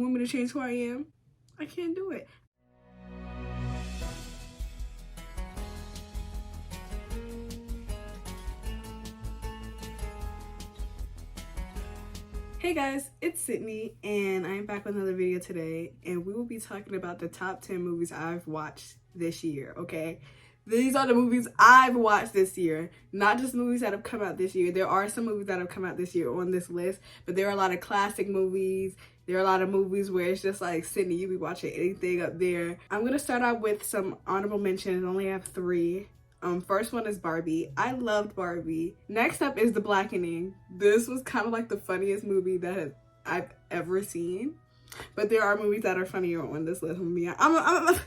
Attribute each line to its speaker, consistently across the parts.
Speaker 1: You want me to change who I am? I can't do it. Hey guys, it's Sydney and I'm back with another video today, and we will be talking about the top 10 movies I've watched this year, okay? These are the movies I've watched this year, not just movies that have come out this year. There are some movies that have come out this year on this list, but there are a lot of classic movies. There are a lot of movies where it's just like, Sydney, you be watching anything up there. I'm gonna start out with some honorable mentions. I only have 3. First one is Barbie. I loved Barbie. Next up is The Blackening. This was kind of like the funniest movie that I've ever seen. But there are movies that are funnier on this list. I'm gonna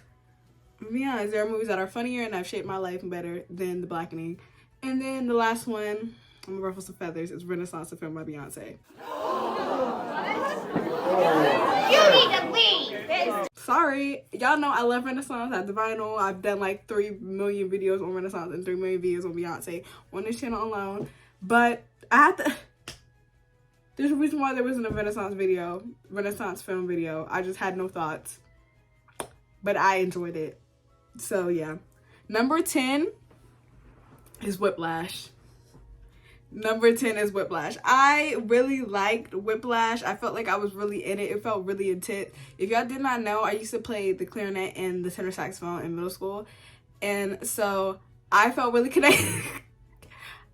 Speaker 1: be honest, there are movies that are funnier and have shaped my life better than The Blackening. And then the last one, I'm gonna ruffle some feathers, is Renaissance, a film by Beyonce.
Speaker 2: You need to leave!
Speaker 1: Sorry, y'all know I love Renaissance. I have the vinyl. I've done like 3 million videos on Renaissance and 3 million videos on Beyonce on this channel alone. But I have to... There's a reason why there wasn't a Renaissance film video. I just had no thoughts. But I enjoyed it. So yeah. Number 10 is Whiplash. Number 10 is Whiplash. I really liked Whiplash. I felt like I was really in it. It felt really intense. If y'all did not know, I used to play the clarinet and the tenor saxophone in middle school. And so I felt really connected.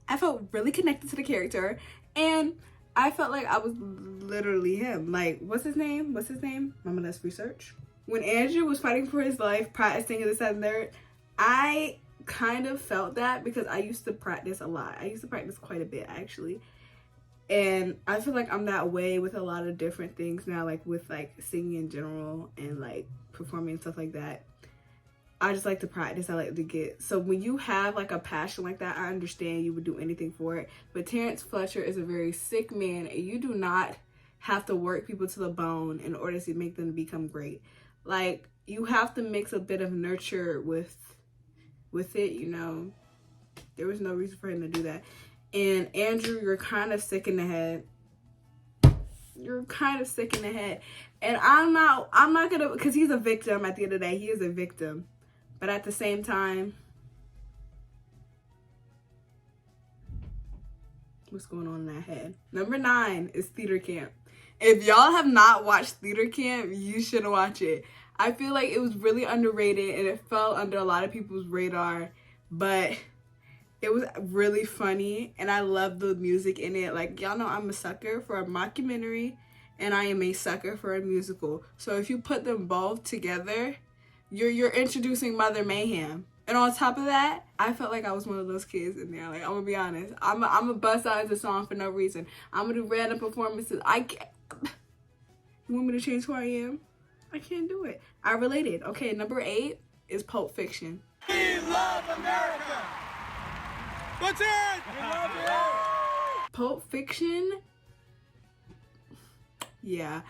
Speaker 1: I felt really connected to the character. And I felt like I was literally him. Like, what's his name? Mama, let's research. When Andrew was fighting for his life, practicing in the 7th, I kind of felt that because I used to practice a lot. I used to practice quite a bit, actually. And I feel like I'm that way with a lot of different things now, like with like singing in general and like performing and stuff like that. I just like to practice. I like to get... So when you have like a passion like that, I understand you would do anything for it. But Terrence Fletcher is a very sick man, and you do not have to work people to the bone in order to make them become great. Like, you have to mix a bit of nurture with it, you know. There was no reason for him to do that. And Andrew, you're kind of sick in the head. You're kind of sick in the head. And I'm not gonna, because he's a victim at the end of the day. He is a victim. But at the same time, what's going on in that head? Number 9 is Theater Camp. If y'all have not watched Theater Camp, you should watch it. I feel like it was really underrated and it fell under a lot of people's radar, but it was really funny and I love the music in it. Like, y'all know I'm a sucker for a mockumentary and I am a sucker for a musical. So if you put them both together, you're introducing Mother Mayhem. And on top of that, I felt like I was one of those kids in there. Like, I'm gonna be honest. I'm a bust out the song for no reason. I'm gonna do random performances. You want me to change who I am? I can't do it. I related. Okay, number 8 is Pulp Fiction.
Speaker 3: We love America! What's it? We love you!
Speaker 1: Pulp Fiction? Yeah.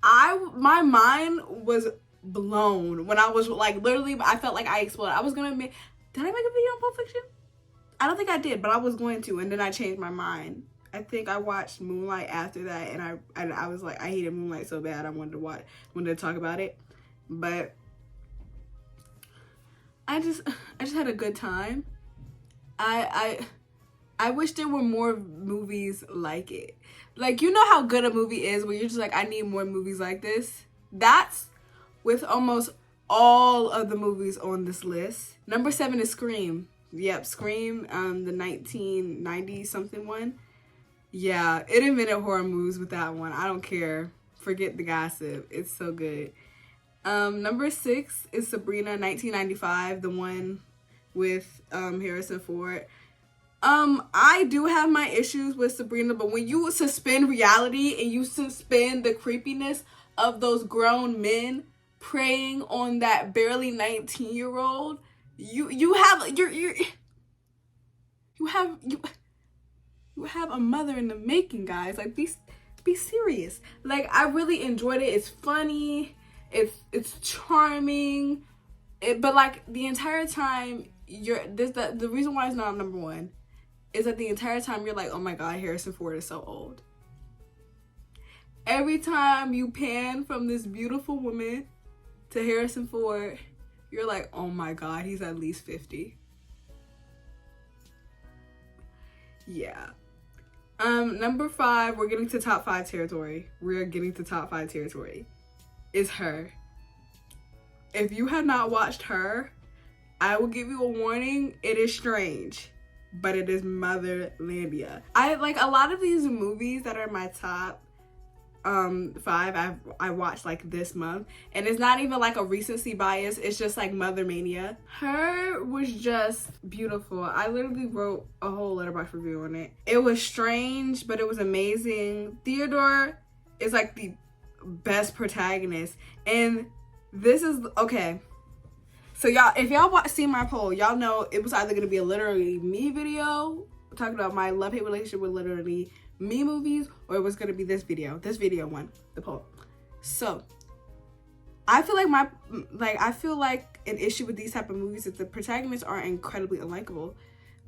Speaker 1: My mind was blown when I was like, literally, I felt like I exploded. I was gonna make, did I make a video on Pulp Fiction? I don't think I did, but I was going to, and then I changed my mind. I think I watched Moonlight after that, and I was like, I hated Moonlight so bad I wanted to talk about it. But I just had a good time. I wish there were more movies like it. Like, you know how good a movie is where you're just like, I need more movies like this? That's with almost all of the movies on this list. Number 7 is Scream. Yep, Scream, the 1990 something one. Yeah, it invented horror movies with that one. I don't care. Forget the gossip. It's so good. Number 6 is Sabrina, 1995, the one with Harrison Ford. I do have my issues with Sabrina, but when you suspend reality and you suspend the creepiness of those grown men preying on that barely 19-year-old, you have a mother in the making, guys. Like, be serious. Like, I really enjoyed it. It's funny. It's charming. But like, the entire time the reason why it's not number 1 is that the entire time you're like, oh my god, Harrison Ford is so old. every time you pan from this beautiful woman to Harrison Ford, you're like, oh my God, he's at least 50. Yeah. Number 5, we're getting to top 5 territory. We're getting to top 5 territory. Is Her. If you have not watched Her, I will give you a warning. It is strange, but it is Motherlandia. I like a lot of these movies that are in my top 5 I watched like this month, and it's not even like a recency bias, it's just like Mothermania. Her was just beautiful. I literally wrote a whole letterboxd review on it. It was strange, but it was amazing. Theodore is like the best protagonist, and this is okay. So y'all, if y'all see my poll, y'all know it was either gonna be a literally me video talking about my love-hate relationship with literally me movies, or it was gonna be this video won the poll. So I feel like an issue with these type of movies is the protagonists are incredibly unlikable.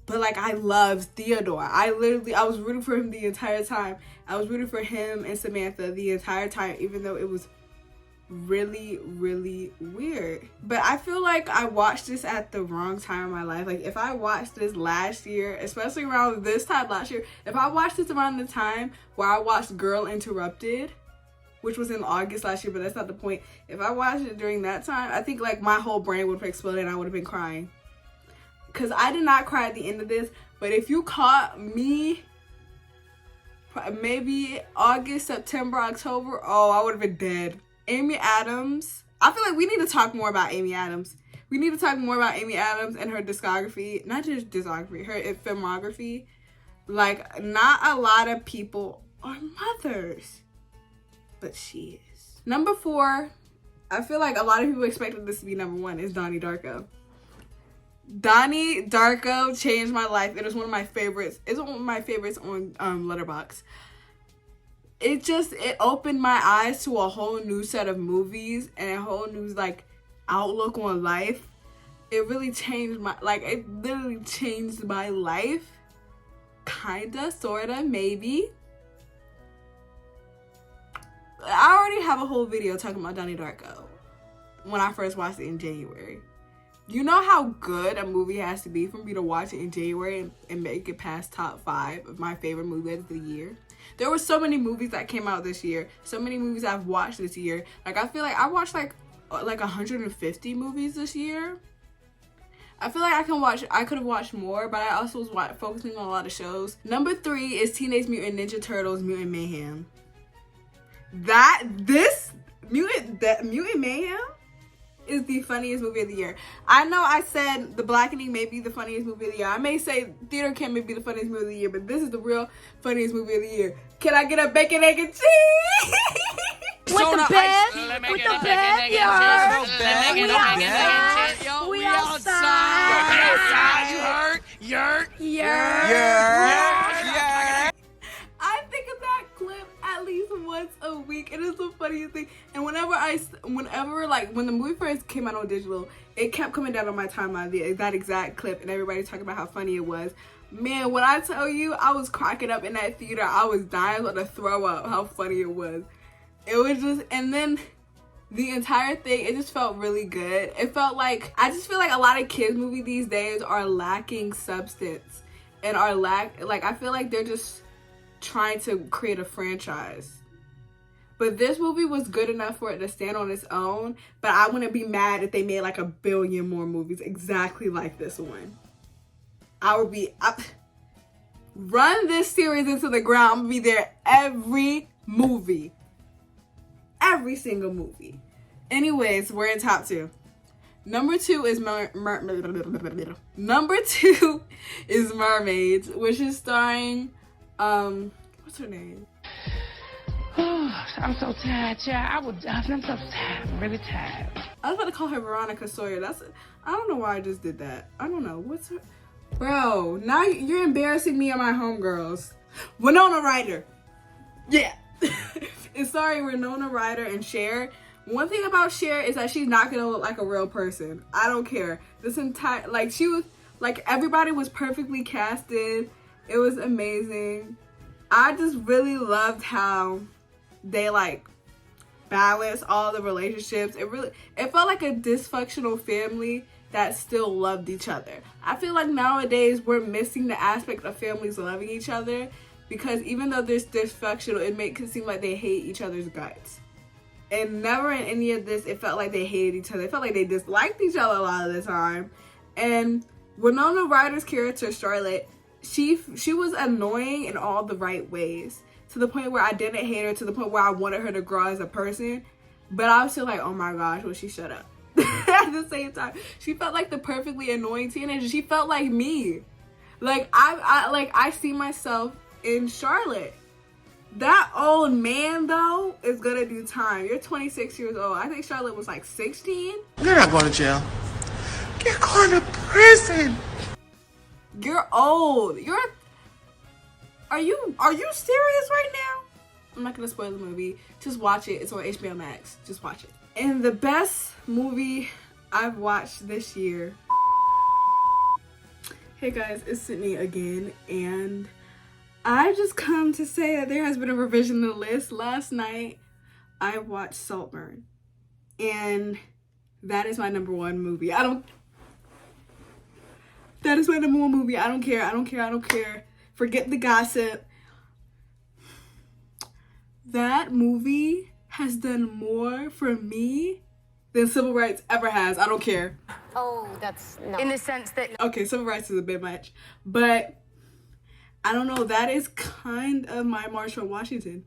Speaker 1: But like, I love Theodore. I was rooting for him the entire time. I was rooting for him and Samantha the entire time, even though it was really, really weird. But I feel like I watched this at the wrong time in my life. Like, if I watched this last year, especially around this time last year, if I watched this around the time where I watched Girl Interrupted, which was in August last year, but that's not the point. If I watched it during that time, I think like my whole brain would have exploded and I would have been crying. Because I did not cry at the end of this, but if you caught me maybe August, September, October, oh, I would have been dead. Amy Adams. I feel like we need to talk more about Amy Adams. We need to talk more about Amy Adams and her discography. Not just discography, her filmography. Like, not a lot of people are mothers, but she is. Number 4, I feel like a lot of people expected this to be number 1, is Donnie Darko. Donnie Darko changed my life. It is one of my favorites. It's one of my favorites on Letterboxd. It opened my eyes to a whole new set of movies and a whole new like outlook on life. It really changed it literally changed my life. Kinda, sorta, maybe. I already have a whole video talking about Donnie Darko when I first watched it in January. You know how good a movie has to be for me to watch it in January and make it past top 5 of my favorite movies of the year? There were so many movies that came out this year. So many movies I've watched this year. Like, I feel like I watched like 150 movies this year. I feel like I could have watched more, but I also was focusing on a lot of shows. Number 3 is Teenage Mutant Ninja Turtles Mutant Mayhem. Mutant Mayhem is the funniest movie of the year. I know I said The Blackening may be the funniest movie of the year. I may say Theater Camp may be the funniest movie of the year, but this is the real funniest movie of the year. Can I get a bacon, egg, and cheese?
Speaker 2: With the bed, we outside.
Speaker 3: You heard? Yerk.
Speaker 1: I think of that clip at least once a week. It is the funniest thing. And when the movie first came out on digital, it kept coming down on my timeline, that exact clip, and everybody talking about how funny it was. Man, when I tell you, I was cracking up in that theater. I was dying to throw up how funny it was. It was just, and then the entire thing, it just felt really good. It felt like, I just feel like a lot of kids' movies these days are lacking substance and I feel like they're just trying to create a franchise. But this movie was good enough for it to stand on its own, but I wouldn't be mad if they made like 1 billion more movies exactly like this one. Run this series into the ground. I'm gonna be there every movie. Every single movie. Anyways, we're in top 2. Number 2 is Mermaids, which is starring what's her name?
Speaker 4: I'm so tired, child. I'm so tired. I'm really tired.
Speaker 1: I was about to call her Veronica Sawyer. I don't know why I just did that. I don't know. What's her? Bro, now you're embarrassing me and my homegirls. Winona Ryder. Yeah. It's starring Winona Ryder and Cher. One thing about Cher is that she's not gonna look like a real person. I don't care. This entire, she was, everybody was perfectly casted. It was amazing. I just really loved how they like balance all the relationships. It felt like a dysfunctional family that still loved each other. I feel like nowadays we're missing the aspect of families loving each other, because even though there's dysfunctional, it makes it seem like they hate each other's guts. And never in any of this, it felt like they hated each other. It felt like they disliked each other a lot of the time. And Winona Ryder's character, Charlotte, she was annoying in all the right ways. To the point where I didn't hate her, to the point where I wanted her to grow as a person. But I was still like, oh my gosh, will she shut up? At the same time, she felt like the perfectly annoying teenager. She felt like me. Like, I see myself in Charlotte. That old man, though, is gonna do time. You're 26 years old. I think Charlotte was like 16.
Speaker 3: You're not going to jail. You're going to prison.
Speaker 1: You're old. Are you serious right now? I'm not gonna spoil the movie. Just watch it. It's on HBO Max. Just watch it. And the best movie I've watched this year. Hey guys, it's Sydney again, and I just come to say that there has been a revision to the list. Last night, I watched Saltburn, and that is my number one movie. That is my number one movie. I don't care. Forget the gossip. That movie has done more for me than civil rights ever has. I don't care.
Speaker 5: Oh, that's no.
Speaker 6: In the sense that...
Speaker 1: Okay, civil rights is a bit much, but I don't know. That is kind of my March on Washington.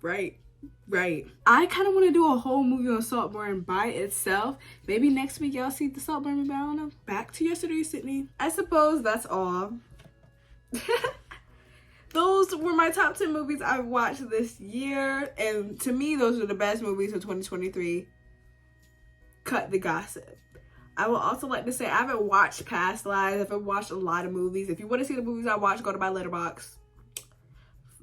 Speaker 1: Right. I kind of want to do a whole movie on Saltburn by itself. Maybe next week y'all see the Saltburn movie. I don't know. Back to yesterday, Sydney. I suppose that's all. Those were my top 10 movies I've watched this year. And to me, those are the best movies of 2023. Cut the gossip. I would also like to say I haven't watched past lives. I haven't watched a lot of movies. If you want to see the movies I watched, go to my letterboxd.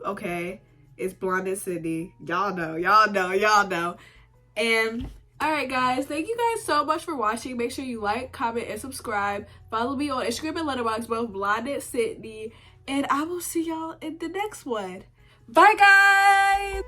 Speaker 1: Okay. It's blondedsydney. Y'all know. And alright guys, thank you guys so much for watching. Make sure you like, comment, and subscribe. Follow me on Instagram and letterboxd, both blondedsydney. And I will see y'all in the next one. Bye guys!